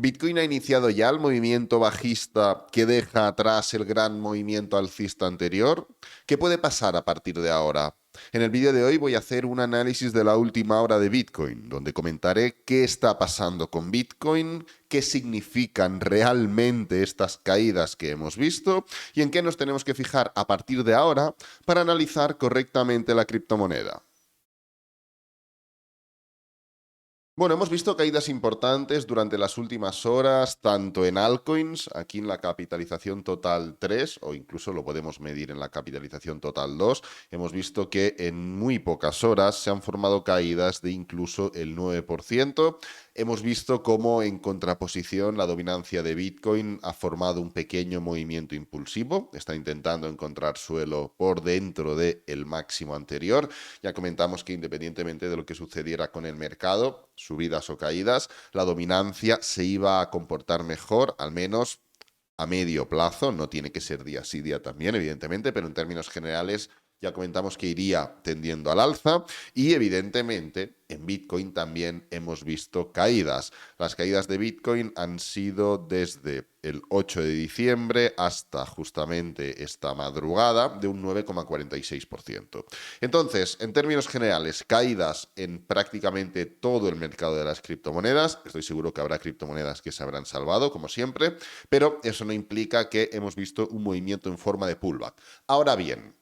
Bitcoin ha iniciado ya el movimiento bajista que deja atrás el gran movimiento alcista anterior. ¿Qué puede pasar a partir de ahora? En el vídeo de hoy voy a hacer un análisis de la última hora de Bitcoin, donde comentaré qué está pasando con Bitcoin, qué significan realmente estas caídas que hemos visto y en qué nos tenemos que fijar a partir de ahora para analizar correctamente la criptomoneda. Bueno, hemos visto caídas importantes durante las últimas horas, tanto en altcoins, aquí en la capitalización total 3, o incluso lo podemos medir en la capitalización total 2. Hemos visto que en muy pocas horas se han formado caídas de incluso el 9%. Hemos visto cómo en contraposición la dominancia de Bitcoin ha formado un pequeño movimiento impulsivo, está intentando encontrar suelo por dentro del máximo anterior. Ya comentamos que independientemente de lo que sucediera con el mercado, subidas o caídas, la dominancia se iba a comportar mejor, al menos a medio plazo, no tiene que ser día sí, día también, evidentemente, pero en términos generales ya comentamos que iría tendiendo al alza y evidentemente en Bitcoin también hemos visto caídas. Las caídas de Bitcoin han sido desde el 8 de diciembre hasta justamente esta madrugada de un 9,46%. Entonces, en términos generales, caídas en prácticamente todo el mercado de las criptomonedas. Estoy seguro que habrá criptomonedas que se habrán salvado, como siempre, pero eso no implica que hemos visto un movimiento en forma de pullback. Ahora bien,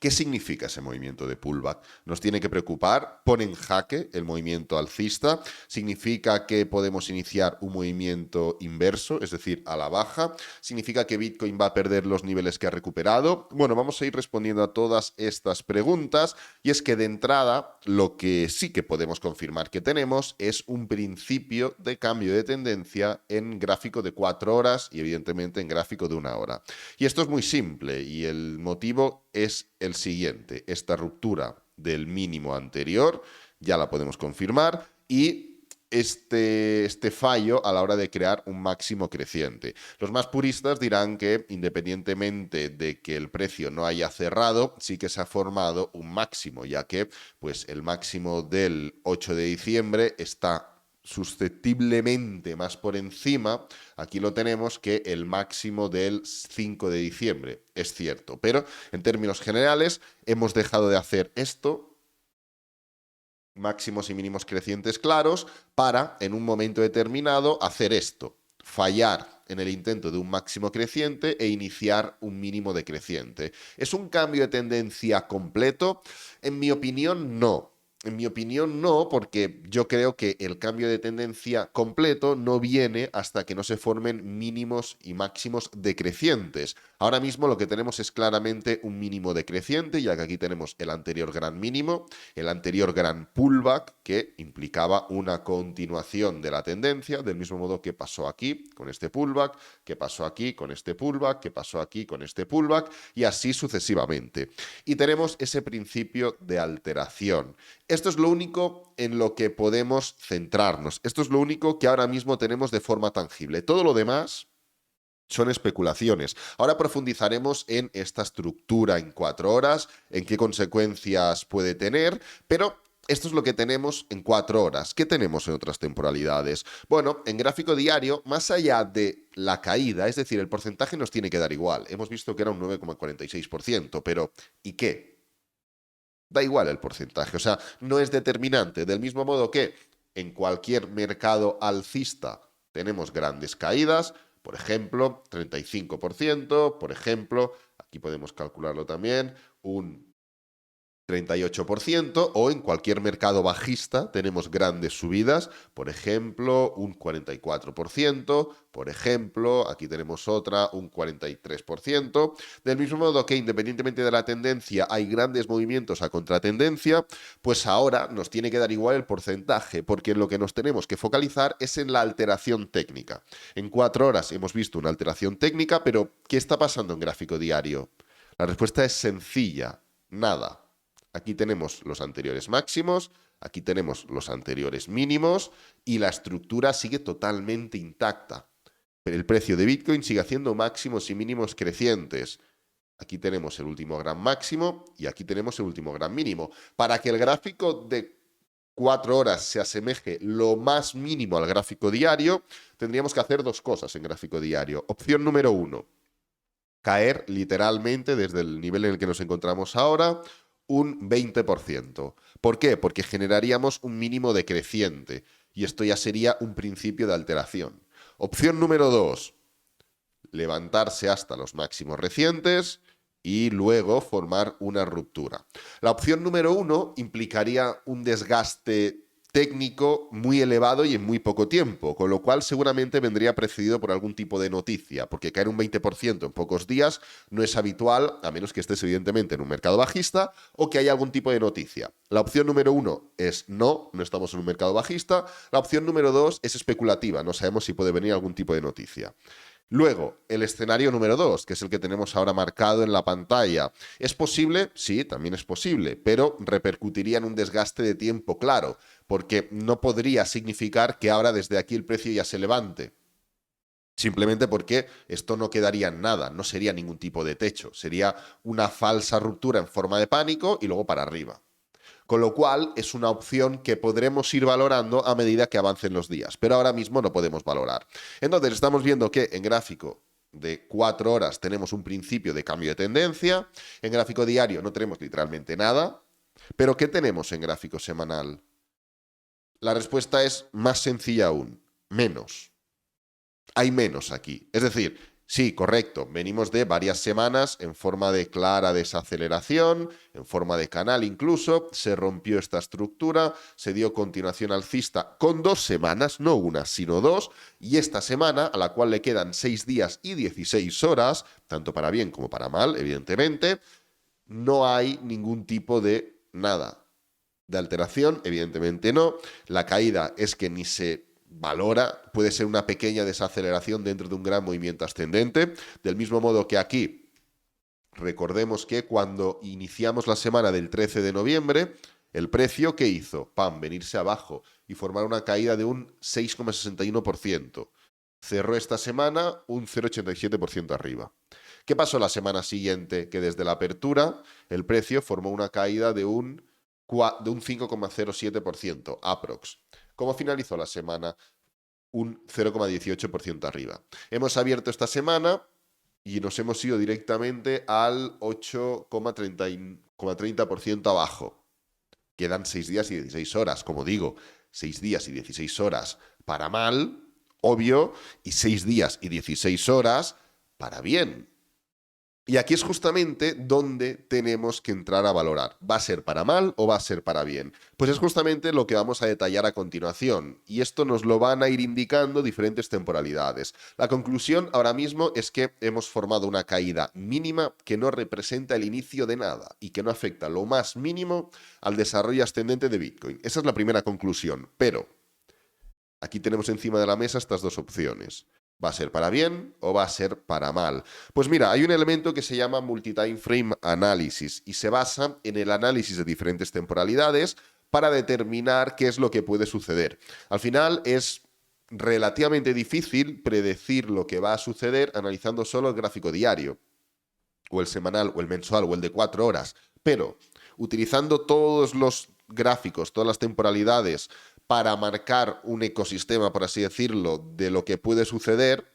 ¿qué significa ese movimiento de pullback? Nos tiene que preocupar, pone en jaque el movimiento alcista, significa que podemos iniciar un movimiento inverso, es decir, a la baja, significa que Bitcoin va a perder los niveles que ha recuperado. Bueno, vamos a ir respondiendo a todas estas preguntas y es que de entrada lo que sí que podemos confirmar que tenemos es un principio de cambio de tendencia en gráfico de 4 horas y evidentemente en gráfico de 1 hora. Y esto es muy simple y el motivo es el siguiente. Esta ruptura del mínimo anterior ya la podemos confirmar y este fallo a la hora de crear un máximo creciente. Los más puristas dirán que independientemente de que el precio no haya cerrado, sí que se ha formado un máximo, ya que pues, el máximo del 8 de diciembre está susceptiblemente más por encima, aquí lo tenemos, que el máximo del 5 de diciembre. Es cierto, pero en términos generales hemos dejado de hacer esto, máximos y mínimos crecientes claros, para en un momento determinado hacer esto, fallar en el intento de un máximo creciente e iniciar un mínimo decreciente. ¿Es un cambio de tendencia completo? En mi opinión, no. En mi opinión, no, porque yo creo que el cambio de tendencia completo no viene hasta que no se formen mínimos y máximos decrecientes. Ahora mismo lo que tenemos es claramente un mínimo decreciente, ya que aquí tenemos el anterior gran mínimo, el anterior gran pullback, que implicaba una continuación de la tendencia, del mismo modo que pasó aquí con este pullback, que pasó aquí con este pullback, que pasó aquí con este pullback, y así sucesivamente. Y tenemos ese principio de alteración. Esto es lo único en lo que podemos centrarnos. Esto es lo único que ahora mismo tenemos de forma tangible. Todo lo demás son especulaciones. Ahora profundizaremos en esta estructura en 4 horas, en qué consecuencias puede tener, pero esto es lo que tenemos en 4 horas. ¿Qué tenemos en otras temporalidades? Bueno, en gráfico diario, más allá de la caída, es decir, el porcentaje nos tiene que dar igual. Hemos visto que era un 9,46%, pero ¿y qué? Da igual el porcentaje, o sea, no es determinante. Del mismo modo que en cualquier mercado alcista tenemos grandes caídas, por ejemplo, 35%, por ejemplo, aquí podemos calcularlo también, un 38%, o en cualquier mercado bajista tenemos grandes subidas, por ejemplo, un 44%, por ejemplo, aquí tenemos otra, un 43%. Del mismo modo que independientemente de la tendencia hay grandes movimientos a contratendencia, pues ahora nos tiene que dar igual el porcentaje, porque en lo que nos tenemos que focalizar es en la alteración técnica. En 4 horas hemos visto una alteración técnica, pero ¿qué está pasando en gráfico diario? La respuesta es sencilla, nada. Aquí tenemos los anteriores máximos, aquí tenemos los anteriores mínimos y la estructura sigue totalmente intacta. Pero el precio de Bitcoin sigue haciendo máximos y mínimos crecientes. Aquí tenemos el último gran máximo y aquí tenemos el último gran mínimo. Para que el gráfico de 4 horas se asemeje lo más mínimo al gráfico diario, tendríamos que hacer dos cosas en gráfico diario. Opción número 1, caer literalmente desde el nivel en el que nos encontramos ahora un 20%. ¿Por qué? Porque generaríamos un mínimo decreciente y esto ya sería un principio de alteración. Opción número 2, levantarse hasta los máximos recientes y luego formar una ruptura. La opción número 1 implicaría un desgaste técnico muy elevado y en muy poco tiempo, con lo cual seguramente vendría precedido por algún tipo de noticia, porque caer un 20% en pocos días no es habitual, a menos que estés evidentemente en un mercado bajista o que haya algún tipo de noticia. La opción número 1 es no estamos en un mercado bajista. La opción número 2 es especulativa, no sabemos si puede venir algún tipo de noticia. Luego, el escenario número 2, que es el que tenemos ahora marcado en la pantalla. ¿Es posible? Sí, también es posible, pero repercutiría en un desgaste de tiempo claro, porque no podría significar que ahora desde aquí el precio ya se levante. Simplemente porque esto no quedaría en nada, no sería ningún tipo de techo, sería una falsa ruptura en forma de pánico y luego para arriba. Con lo cual es una opción que podremos ir valorando a medida que avancen los días, pero ahora mismo no podemos valorar. Entonces estamos viendo que en gráfico de 4 horas tenemos un principio de cambio de tendencia, en gráfico diario no tenemos literalmente nada, pero ¿qué tenemos en gráfico semanal? La respuesta es más sencilla aún, menos. Hay menos aquí. Es decir, sí, correcto, venimos de varias semanas en forma de clara desaceleración, en forma de canal incluso, se rompió esta estructura, se dio continuación alcista con 2 semanas, no una, sino 2, y esta semana, a la cual le quedan 6 días y 16 horas, tanto para bien como para mal, evidentemente, no hay ningún tipo de nada. De alteración, evidentemente no. La caída es que ni se valora, puede ser una pequeña desaceleración dentro de un gran movimiento ascendente, del mismo modo que aquí, recordemos que cuando iniciamos la semana del 13 de noviembre, el precio, ¿qué hizo? ¡Pam!, venirse abajo y formar una caída de un 6,61%. Cerró esta semana un 0,87% arriba. ¿Qué pasó la semana siguiente? Que desde la apertura el precio formó una caída de un 5,07%, aprox. ¿Cómo finalizó la semana? Un 0,18% arriba. Hemos abierto esta semana y nos hemos ido directamente al 8,30% abajo. Quedan 6 días y 16 horas, como digo, 6 días y 16 horas para mal, obvio, y 6 días y 16 horas para bien. Y aquí es justamente donde tenemos que entrar a valorar. ¿Va a ser para mal o va a ser para bien? Pues es justamente lo que vamos a detallar a continuación. Y esto nos lo van a ir indicando diferentes temporalidades. La conclusión ahora mismo es que hemos formado una caída mínima que no representa el inicio de nada y que no afecta lo más mínimo al desarrollo ascendente de Bitcoin. Esa es la primera conclusión. Pero aquí tenemos encima de la mesa estas dos opciones. ¿Va a ser para bien o va a ser para mal? Pues mira, hay un elemento que se llama Multi-Time Frame Analysis y se basa en el análisis de diferentes temporalidades para determinar qué es lo que puede suceder. Al final es relativamente difícil predecir lo que va a suceder analizando solo el gráfico diario, o el semanal, o el mensual, o el de 4 horas, pero utilizando todos los gráficos, todas las temporalidades, para marcar un ecosistema, por así decirlo, de lo que puede suceder,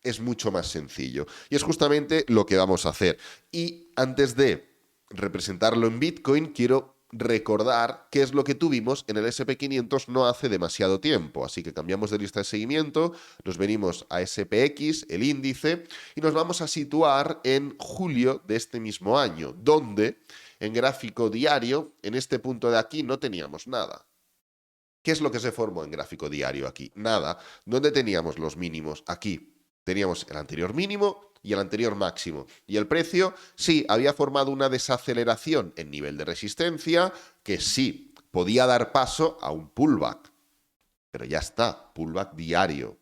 es mucho más sencillo. Y es justamente lo que vamos a hacer. Y antes de representarlo en Bitcoin, quiero recordar qué es lo que tuvimos en el SP500 no hace demasiado tiempo. Así que cambiamos de lista de seguimiento, nos venimos a SPX, el índice, y nos vamos a situar en julio de este mismo año, donde en gráfico diario, en este punto de aquí, no teníamos nada. ¿Qué es lo que se formó en gráfico diario aquí? Nada. ¿Dónde teníamos los mínimos? Aquí. Teníamos el anterior mínimo y el anterior máximo. Y el precio, sí, había formado una desaceleración en nivel de resistencia que sí podía dar paso a un pullback. Pero ya está, pullback diario.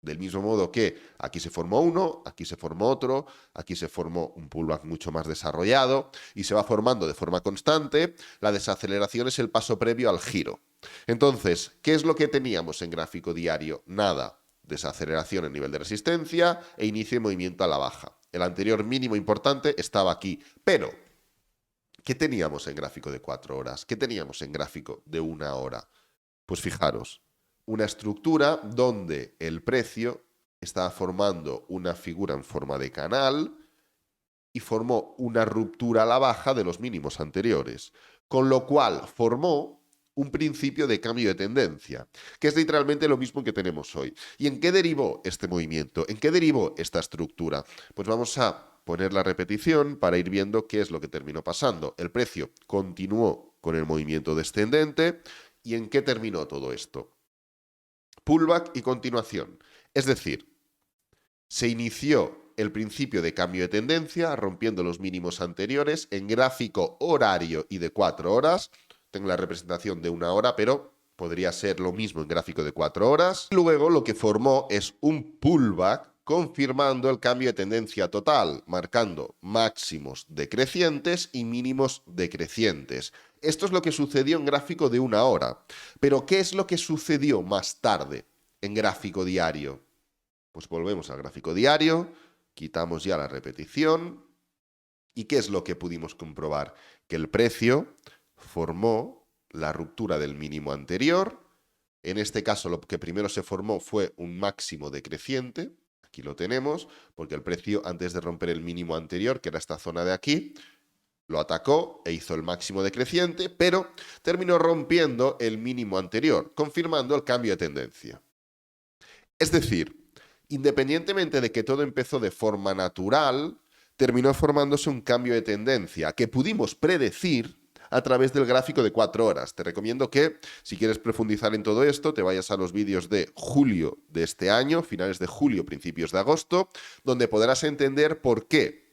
Del mismo modo que aquí se formó uno, aquí se formó otro, aquí se formó un pullback mucho más desarrollado y se va formando de forma constante. La desaceleración es el paso previo al giro. Entonces, ¿qué es lo que teníamos en gráfico diario? Nada. Desaceleración en nivel de resistencia e inicio de movimiento a la baja. El anterior mínimo importante estaba aquí, pero ¿Qué teníamos en gráfico de 4 horas? ¿Qué teníamos en gráfico de 1 hora? Pues fijaros, una estructura donde el precio estaba formando una figura en forma de canal y formó una ruptura a la baja de los mínimos anteriores, con lo cual formó un principio de cambio de tendencia, que es literalmente lo mismo que tenemos hoy. ¿Y en qué derivó este movimiento? ¿En qué derivó esta estructura? Pues vamos a poner la repetición para ir viendo qué es lo que terminó pasando. El precio continuó con el movimiento descendente. ¿Y en qué terminó todo esto? Pullback y continuación. Es decir, se inició el principio de cambio de tendencia rompiendo los mínimos anteriores en gráfico horario y de 4 horas. Tengo la representación de 1 hora, pero podría ser lo mismo en gráfico de 4 horas. Luego lo que formó es un pullback confirmando el cambio de tendencia total, marcando máximos decrecientes y mínimos decrecientes. Esto es lo que sucedió en gráfico de 1 hora. Pero ¿qué es lo que sucedió más tarde en gráfico diario? Pues volvemos al gráfico diario, quitamos ya la repetición. ¿Y qué es lo que pudimos comprobar? Que el precio formó la ruptura del mínimo anterior. En este caso, lo que primero se formó fue un máximo decreciente. Aquí lo tenemos, porque el precio, antes de romper el mínimo anterior, que era esta zona de aquí, lo atacó e hizo el máximo decreciente, pero terminó rompiendo el mínimo anterior, confirmando el cambio de tendencia. Es decir, independientemente de que todo empezó de forma natural, terminó formándose un cambio de tendencia que pudimos predecir a través del gráfico de 4 horas. Te recomiendo que, si quieres profundizar en todo esto, te vayas a los vídeos de julio de este año, finales de julio, principios de agosto, donde podrás entender por qué,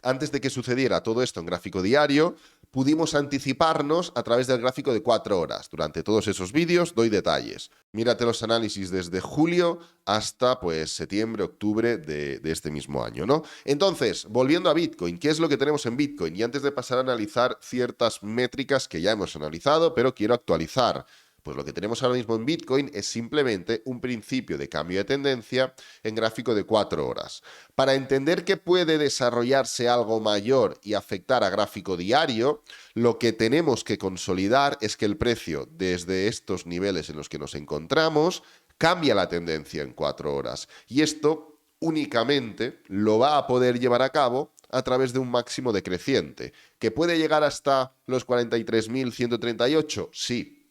antes de que sucediera todo esto en gráfico diario, pudimos anticiparnos a través del gráfico de 4 horas. Durante todos esos vídeos doy detalles. Mírate los análisis desde julio hasta pues septiembre, octubre de este mismo año, ¿no? Entonces, volviendo a Bitcoin, ¿qué es lo que tenemos en Bitcoin? Y antes de pasar a analizar ciertas métricas que ya hemos analizado, pero quiero actualizar. Pues lo que tenemos ahora mismo en Bitcoin es simplemente un principio de cambio de tendencia en gráfico de 4 horas. Para entender que puede desarrollarse algo mayor y afectar a gráfico diario, lo que tenemos que consolidar es que el precio desde estos niveles en los que nos encontramos cambia la tendencia en 4 horas. Y esto únicamente lo va a poder llevar a cabo a través de un máximo decreciente. ¿Que puede llegar hasta los 43.138? Sí.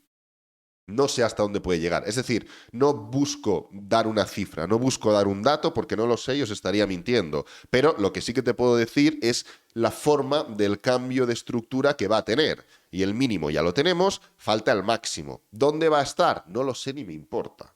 No sé hasta dónde puede llegar. Es decir, no busco dar una cifra, no busco dar un dato porque no lo sé y os estaría mintiendo. Pero lo que sí que te puedo decir es la forma del cambio de estructura que va a tener. Y el mínimo ya lo tenemos, falta el máximo. ¿Dónde va a estar? No lo sé ni me importa.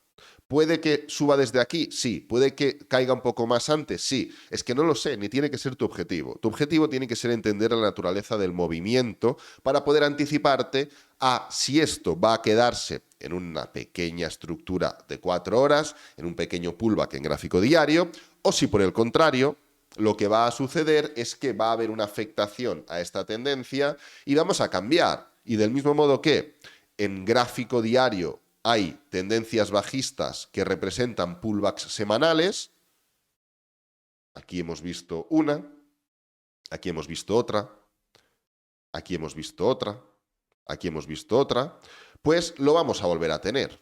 ¿Puede que suba desde aquí? Sí. ¿Puede que caiga un poco más antes? Sí. Es que no lo sé, ni tiene que ser tu objetivo. Tu objetivo tiene que ser entender la naturaleza del movimiento para poder anticiparte a si esto va a quedarse en una pequeña estructura de 4 horas, en un pequeño pullback en gráfico diario, o si por el contrario, lo que va a suceder es que va a haber una afectación a esta tendencia y vamos a cambiar. Y del mismo modo que en gráfico diario hay tendencias bajistas que representan pullbacks semanales. Aquí hemos visto una, aquí hemos visto otra, aquí hemos visto otra, aquí hemos visto otra. Pues lo vamos a volver a tener.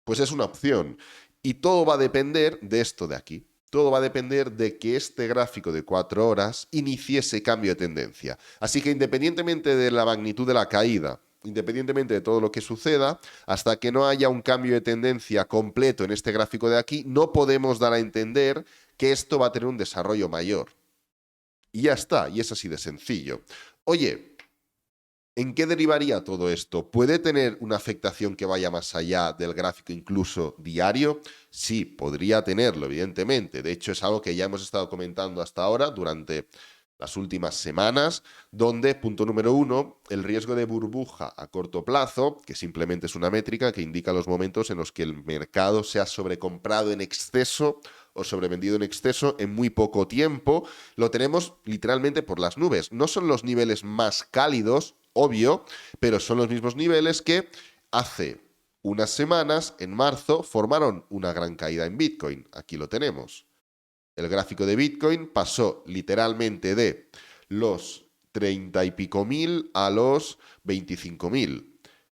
Pues es una opción. Y todo va a depender de esto de aquí. Todo va a depender de que este gráfico de 4 horas inicie cambio de tendencia. Así que independientemente de la magnitud de la caída, independientemente de todo lo que suceda, hasta que no haya un cambio de tendencia completo en este gráfico de aquí, no podemos dar a entender que esto va a tener un desarrollo mayor. Y ya está, y es así de sencillo. Oye, ¿en qué derivaría todo esto? ¿Puede tener una afectación que vaya más allá del gráfico incluso diario? Sí, podría tenerlo, evidentemente. De hecho, es algo que ya hemos estado comentando hasta ahora durante las últimas semanas, donde, punto número 1, el riesgo de burbuja a corto plazo, que simplemente es una métrica que indica los momentos en los que el mercado se ha sobrecomprado en exceso o sobrevendido en exceso en muy poco tiempo, lo tenemos literalmente por las nubes. No son los niveles más cálidos, obvio, pero son los mismos niveles que hace unas semanas, en marzo, formaron una gran caída en Bitcoin. Aquí lo tenemos. El gráfico de Bitcoin pasó literalmente de los 30 y pico mil a los 25.000.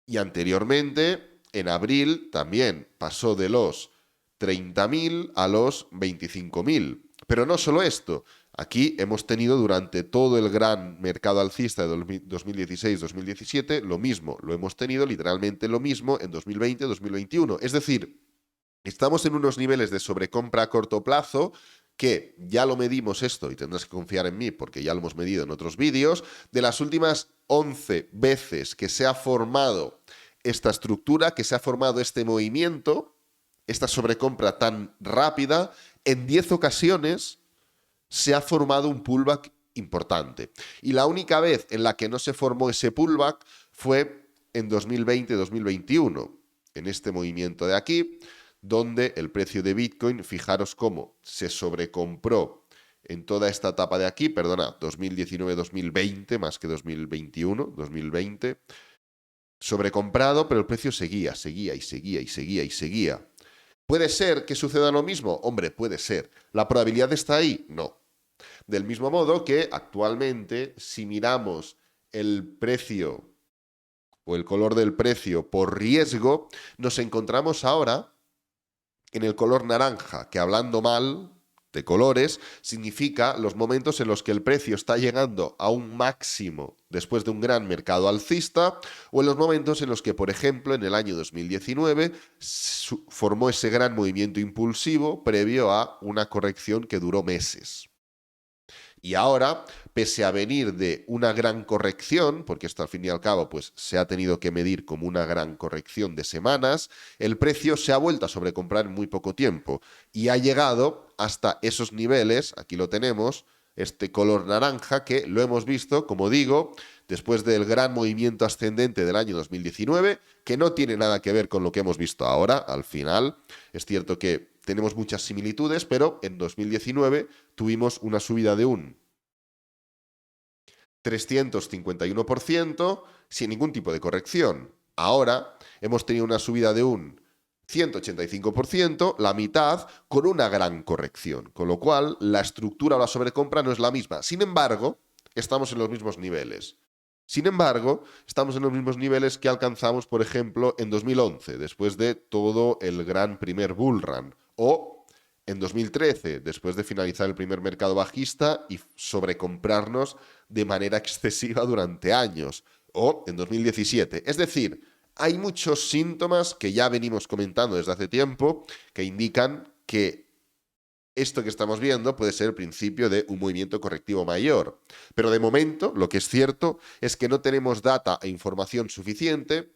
Y anteriormente, en abril, también pasó de los 30.000 a los 25.000. Pero no solo esto, aquí hemos tenido durante todo el gran mercado alcista de 2016-2017 lo mismo, lo hemos tenido literalmente lo mismo en 2020-2021. Es decir, estamos en unos niveles de sobrecompra a corto plazo que ya lo medimos esto y tendrás que confiar en mí porque ya lo hemos medido en otros vídeos. De las últimas 11 veces que se ha formado esta estructura, que se ha formado este movimiento, esta sobrecompra tan rápida, en 10 ocasiones se ha formado un pullback importante. Y la única vez en la que no se formó ese pullback fue en 2020-2021, en este movimiento de aquí, donde el precio de Bitcoin, fijaros cómo se sobrecompró en toda esta etapa de aquí, perdona, 2019-2020 más que 2021, 2020, sobrecomprado, pero el precio seguía. ¿Puede ser que suceda lo mismo? Hombre, puede ser. ¿La probabilidad está ahí? No. Del mismo modo que actualmente, si miramos el precio o el color del precio por riesgo, nos encontramos ahora en el color naranja, que hablando mal de colores, significa los momentos en los que el precio está llegando a un máximo después de un gran mercado alcista, o en los momentos en los que, por ejemplo, en el año 2019 formó ese gran movimiento impulsivo previo a una corrección que duró meses. Y ahora, pese a venir de una gran corrección, porque esto al fin y al cabo pues, se ha tenido que medir como una gran corrección de semanas, el precio se ha vuelto a sobrecomprar en muy poco tiempo y ha llegado hasta esos niveles, aquí lo tenemos, este color naranja que lo hemos visto, como digo, después del gran movimiento ascendente del año 2019, que no tiene nada que ver con lo que hemos visto ahora, al final. Es cierto que tenemos muchas similitudes, pero en 2019 tuvimos una subida de un 351% sin ningún tipo de corrección. Ahora hemos tenido una subida de un 185%, la mitad, con una gran corrección, con lo cual la estructura o la sobrecompra no es la misma. Sin embargo, estamos en los mismos niveles. Sin embargo, estamos en los mismos niveles que alcanzamos, por ejemplo, en 2011, después de todo el gran primer bull run, o en 2013, después de finalizar el primer mercado bajista y sobrecomprarnos de manera excesiva durante años, o en 2017. Es decir, hay muchos síntomas que ya venimos comentando desde hace tiempo que indican que esto que estamos viendo puede ser el principio de un movimiento correctivo mayor. Pero de momento, lo que es cierto es que no tenemos data e información suficiente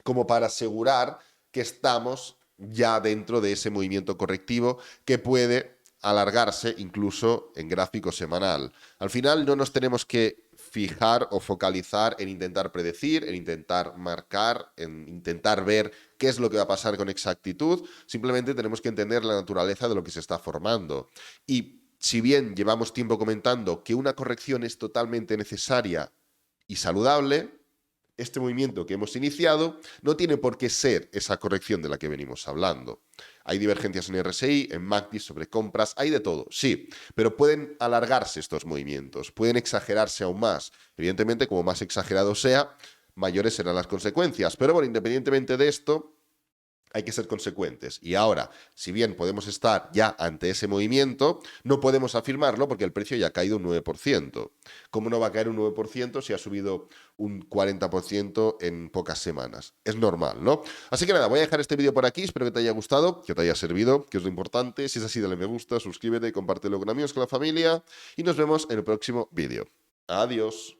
como para asegurar que estamos ya dentro de ese movimiento correctivo que puede alargarse incluso en gráfico semanal. Al final no nos tenemos que fijar o focalizar en intentar predecir, en intentar marcar, en intentar ver qué es lo que va a pasar con exactitud. Simplemente tenemos que entender la naturaleza de lo que se está formando. Y si bien llevamos tiempo comentando que una corrección es totalmente necesaria y saludable, este movimiento que hemos iniciado no tiene por qué ser esa corrección de la que venimos hablando. Hay divergencias en RSI, en MACD, sobre compras, hay de todo, sí, pero pueden alargarse estos movimientos, pueden exagerarse aún más. Evidentemente, como más exagerado sea, mayores serán las consecuencias. Pero bueno, independientemente de esto, hay que ser consecuentes. Y ahora, si bien podemos estar ya ante ese movimiento, no podemos afirmarlo porque el precio ya ha caído un 9%. ¿Cómo no va a caer un 9% si ha subido un 40% en pocas semanas? Es normal, ¿no? Así que nada, voy a dejar este vídeo por aquí. Espero que te haya gustado, que te haya servido, que es lo importante. Si es así, dale me gusta, suscríbete y compártelo con amigos, con la familia. Y nos vemos en el próximo vídeo. Adiós.